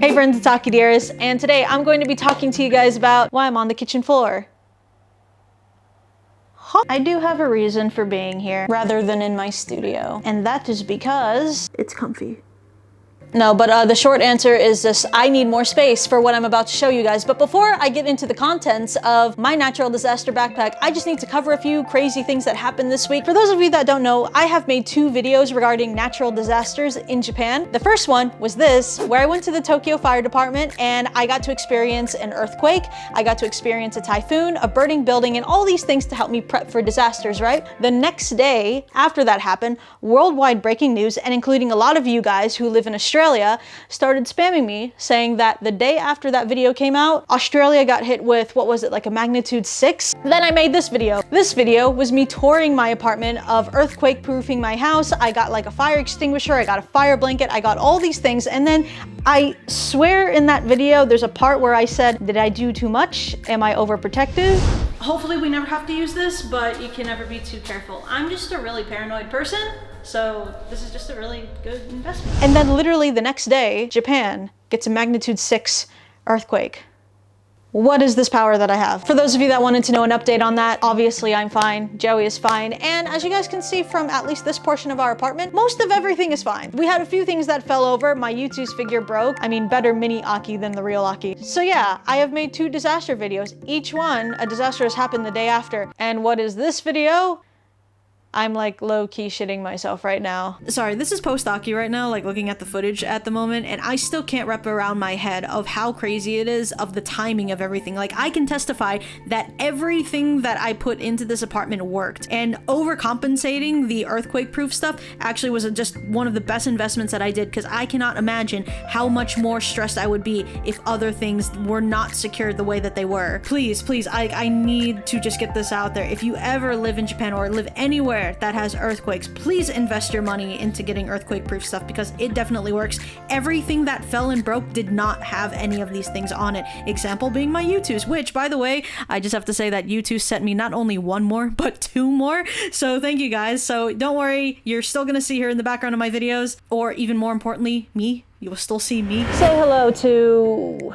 Hey friends, it's Akidearest, and today I'm going to be talking to you guys about why I'm on the kitchen floor. I do have a reason for being here rather than in my studio, and that is because it's comfy. No, but the short answer is just I need more space for what I'm about to show you guys. But before I get into the contents of my natural disaster backpack, I just need to cover a few crazy things that happened this week. For those of you that don't know, I have made 2 videos regarding natural disasters in Japan. The first one was this, where I went to the Tokyo Fire Department and I got to experience an earthquake, I got to experience a typhoon, a burning building, and all these things to help me prep for disasters, right? The next day after that happened, worldwide breaking news, and including a lot of you guys who live in Australia, started spamming me saying that the day after that video came out, Australia got hit with, what was it, like a magnitude 6? Then I made this video. This video was me touring my apartment of earthquake proofing my house. I got like a fire extinguisher, I got a fire blanket, I got all these things, and then I swear in that video there's a part where I said, did I do too much? Am I overprotective? Hopefully we never have to use this, but you can never be too careful. I'm just a really paranoid person, so this is just a really good investment. And then literally the next day, Japan gets a magnitude 6 earthquake. What is this power that I have? For those of you that wanted to know an update on that, obviously I'm fine, Joey is fine, and as you guys can see from at least this portion of our apartment, most of everything is fine. We had a few things that fell over, my U2's figure broke. I mean, better mini Aki than the real Aki. So yeah, I have made 2 disaster videos. Each one, a disaster has happened the day after. And what is this video? I'm like low-key shitting myself right now. Sorry, this is post-Aki right now, like looking at the footage at the moment, and I still can't wrap around my head of how crazy it is of the timing of everything. Like, I can testify that everything that I put into this apartment worked, and overcompensating the earthquake-proof stuff actually was just one of the best investments that I did, because I cannot imagine how much more stressed I would be if other things were not secured the way that they were. Please, I need to just get this out there. If you ever live in Japan or live anywhere that has earthquakes, please invest your money into getting earthquake-proof stuff because it definitely works. Everything that fell and broke did not have any of these things on it. Example being my U2s, which, by the way, I just have to say that U2 sent me not only 1 more, but 2 more. So thank you guys. So don't worry, you're still gonna see her in the background of my videos, or even more importantly, me. You will still see me. Say hello to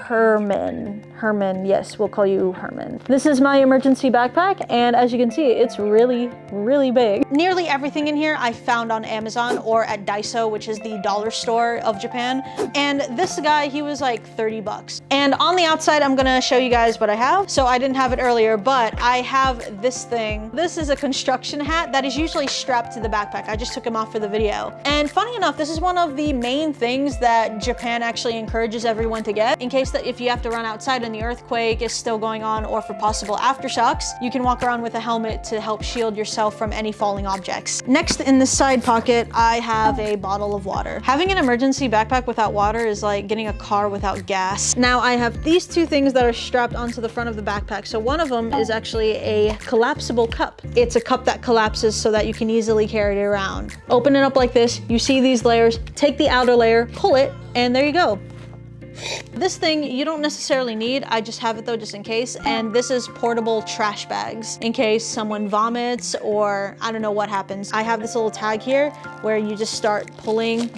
Herman, yes, we'll call you Herman. This is my emergency backpack, and as you can see, it's really, really big. Nearly everything in here I found on Amazon or at Daiso, which is the dollar store of Japan. And this guy, he was like 30 bucks. And on the outside, I'm gonna show you guys what I have. So I didn't have it earlier, but I have this thing. This is a construction hat that is usually strapped to the backpack. I just took him off for the video. And funny enough, this is one of the main things that Japan actually encourages everyone to get in case that if you have to run outside and the earthquake is still going on, or for possible aftershocks, you can walk around with a helmet to help shield yourself from any falling objects. Next, in this side pocket, I have a bottle of water. Having an emergency backpack without water is like getting a car without gas. Now I have these 2 things that are strapped onto the front of the backpack. So one of them is actually a collapsible cup. It's a cup that collapses so that you can easily carry it around. Open it up like this, you see these layers, take the outer layer, pull it, and there you go. This thing you don't necessarily need, I just have it though just in case, and this is portable trash bags in case someone vomits or I don't know what happens. I have this little tag here where you just start pulling,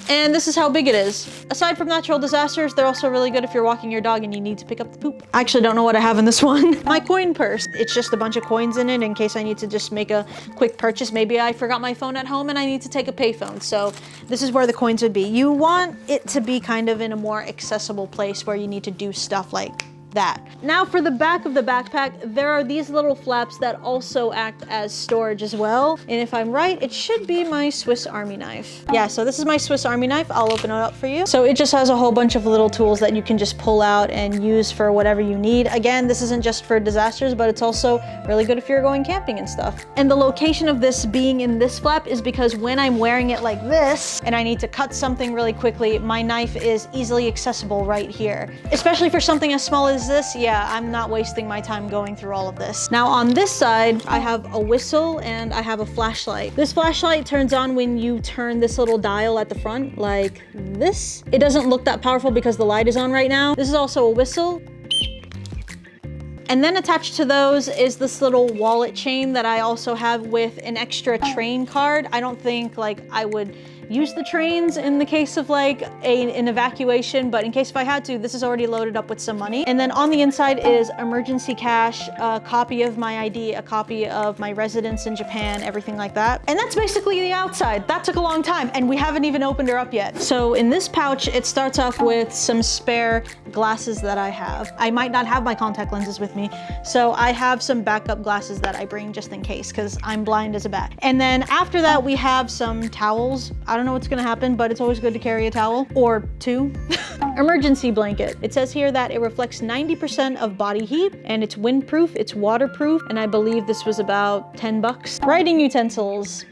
and this is how big it is. Aside from natural disasters, they're also really good if you're walking your dog and you need to pick up the poop. I actually don't know what I have in this one. My coin purse, it's just a bunch of coins in it in case I need to just make a quick purchase. Maybe I forgot my phone at home and I need to take a payphone, so this is where the coins would be. You want it to be kind of in a more accessible place where you need to do stuff like that. Now for the back of the backpack, there are these little flaps that also act as storage as well. And if I'm right, it should be my Swiss Army knife. Yeah, so this is my Swiss Army knife. I'll open it up for you. So it just has a whole bunch of little tools that you can just pull out and use for whatever you need. Again, this isn't just for disasters, but it's also really good if you're going camping and stuff. And the location of this being in this flap is because when I'm wearing it like this and I need to cut something really quickly, my knife is easily accessible right here. Especially for something as small as this, yeah, I'm not wasting my time going through all of this. Now on this side, I have a whistle and I have a flashlight. This flashlight turns on when you turn this little dial at the front, like this. It doesn't look that powerful because the light is on right now. This is also a whistle. And then attached to those is this little wallet chain that I also have with an extra train card. I don't think like I would use the trains in the case of like an evacuation, but in case if I had to, this is already loaded up with some money. And then on the inside is emergency cash, a copy of my ID, a copy of my residence in Japan, everything like that. And that's basically the outside. That took a long time and we haven't even opened her up yet. So in this pouch, it starts off with some spare glasses that I have. I might not have my contact lenses with me, so I have some backup glasses that I bring just in case, because I'm blind as a bat. And then after that, we have some towels. I don't know what's gonna happen, but it's always good to carry a towel or two. Emergency blanket. It says here that it reflects 90% of body heat and it's windproof, it's waterproof, and I believe this was about 10 bucks. Writing utensils.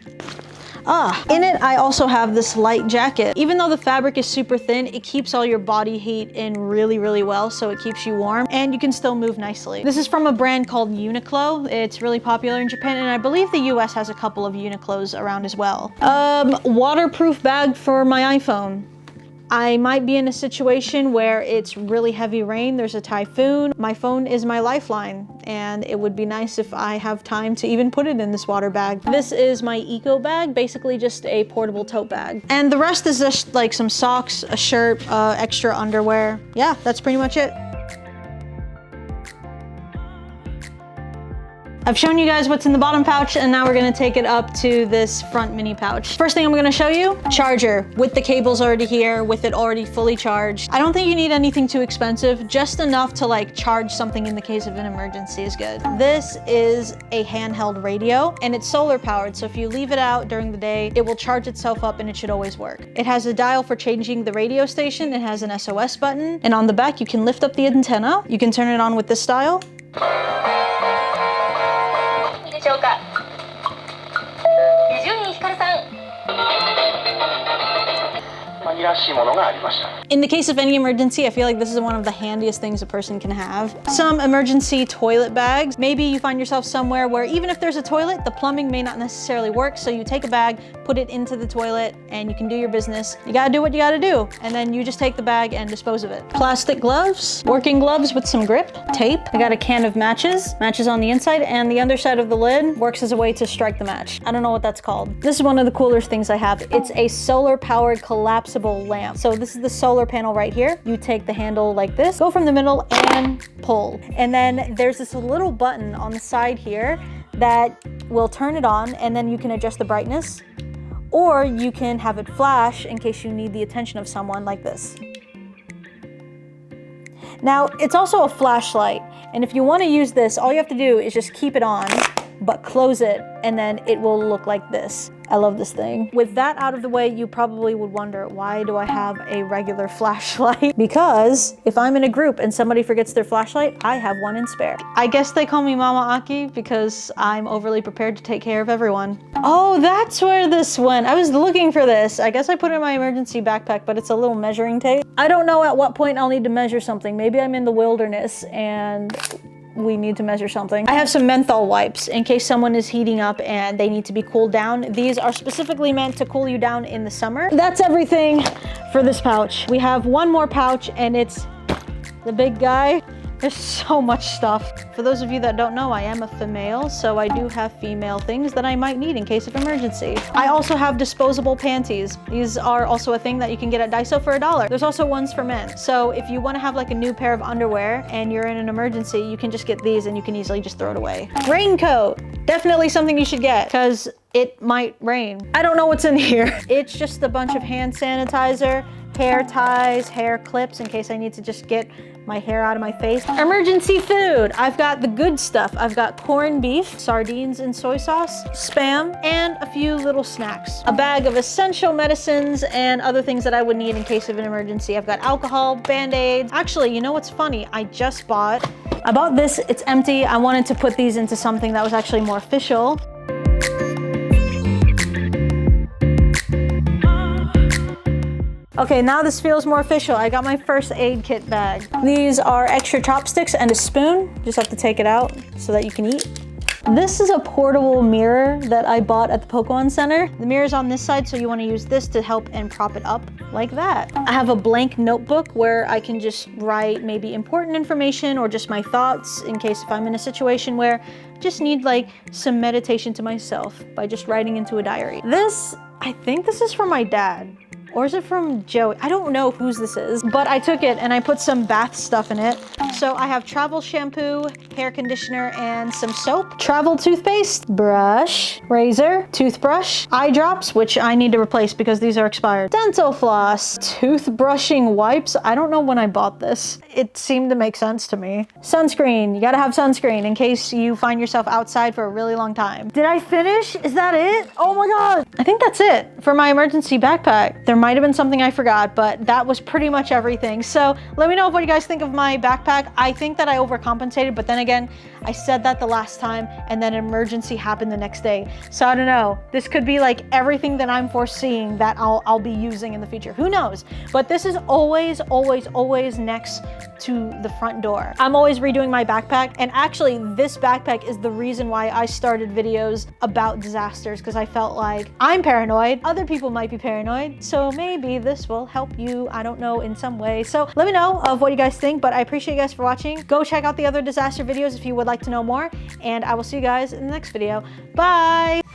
In it, I also have this light jacket. Even though the fabric is super thin, it keeps all your body heat in really, really well, so it keeps you warm and you can still move nicely. This is from a brand called UNIQLO. It's really popular in Japan, and I believe the US has a couple of UNIQLOs around as well. Waterproof bag for my iPhone. I might be in a situation where it's really heavy rain, there's a typhoon. My phone is my lifeline, and it would be nice if I have time to even put it in this water bag. This is my ECOBAG, basically just a portable tote bag. And the rest is just like some socks, a shirt, extra underwear. Yeah, that's pretty much it. I've shown you guys what's in the bottom pouch, and now we're gonna take it up to this front mini pouch. First thing I'm gonna show you, charger with the cables already here, with it already fully charged. I don't think you need anything too expensive, just enough to like charge something in the case of an emergency is good. This is a handheld radio, and it's solar powered, so if you leave it out during the day, it will charge itself up and it should always work. It has a dial for changing the radio station, it has an SOS button, and on the back you can lift up the antenna. You can turn it on with this dial. In the case of any emergency, I feel like this is one of the handiest things a person can have. Some emergency toilet bags. Maybe you find yourself somewhere where even if there's a toilet, the plumbing may not necessarily work, so you take a bag, put it into the toilet, and you can do your business. You gotta do what you gotta do, and then you just take the bag and dispose of it. Plastic gloves, working gloves with some grip, tape. I got a can of matches on the inside, and the underside of the lid works as a way to strike the match. I don't know what that's called. This is one of the cooler things I have. It's a solar-powered collapsible lamp. So this is the solar panel right here. You take the handle like this, go from the middle and pull. And then there's this little button on the side here that will turn it on, and then you can adjust the brightness, or you can have it flash in case you need the attention of someone like this. Now, it's also a flashlight, and if you want to use this, all you have to do is just keep it on, but close it, and then it will look like this. I love this thing. With that out of the way, you probably would wonder, why do I have a regular flashlight? Because if I'm in a group and somebody forgets their flashlight, I have one in spare. I guess they call me Mama Aki because I'm overly prepared to take care of everyone. Oh, that's where this went. I was looking for this. I guess I put it in my emergency backpack, but it's a little measuring tape. I don't know at what point I'll need to measure something. Maybe I'm in the wilderness and we need to measure something. I have some menthol wipes in case someone is heating up and they need to be cooled down. These are specifically meant to cool you down in the summer. That's everything for this pouch. We have one more pouch, and it's the big guy. There's so much stuff. For those of you that don't know, I am a female, so I do have female things that I might need in case of emergency. I also have disposable panties. These are also a thing that you can get at Daiso for $1. There's also ones for men. So if you want to have like a new pair of underwear and you're in an emergency, you can just get these and you can easily just throw it away. Raincoat, definitely something you should get because it might rain. I don't know what's in here. It's just a bunch of hand sanitizer, hair ties, hair clips in case I need to just get my hair out of my face. Emergency food. I've got the good stuff. I've got corned beef, sardines and soy sauce, Spam, and a few little snacks. A bag of essential medicines and other things that I would need in case of an emergency. I've got alcohol, Band-Aids. Actually, you know what's funny? I bought this, it's empty. I wanted to put these into something that was actually more official. Okay, now this feels more official. I got my first aid kit bag. These are extra chopsticks and a spoon. Just have to take it out so that you can eat. This is a portable mirror that I bought at the Pokemon Center. The mirror's on this side, so you want to use this to help and prop it up like that. I have a blank notebook where I can just write maybe important information or just my thoughts in case if I'm in a situation where I just need like some meditation to myself by just writing into a diary. This I think this is from my dad. Or is it from Joey? I don't know whose this is, but I took it and I put some bath stuff in it. So I have travel shampoo, hair conditioner, and some soap. Travel toothpaste, brush, razor, toothbrush, eye drops, which I need to replace because these are expired. Dental floss, toothbrushing wipes. I don't know when I bought this. It seemed to make sense to me. Sunscreen, you gotta have sunscreen in case you find yourself outside for a really long time. Did I finish? Is that it? Oh my God. I think that's it for my emergency backpack. There might have been something I forgot, but that was pretty much everything. So let me know what you guys think of my backpack. I think that I overcompensated, but then again, I said that the last time and then an emergency happened the next day. So I don't know. This could be like everything that I'm foreseeing that I'll be using in the future. Who knows? But this is always, always, always next to the front door. I'm always redoing my backpack. And actually this backpack is the reason why I started videos about disasters, because I felt like I'm paranoid. Other people might be paranoid. So maybe this will help you, I don't know, in some way. So let me know of what you guys think, but I appreciate you guys for watching. Go check out the other disaster videos if you would like to know more, and I will see you guys in the next video. Bye!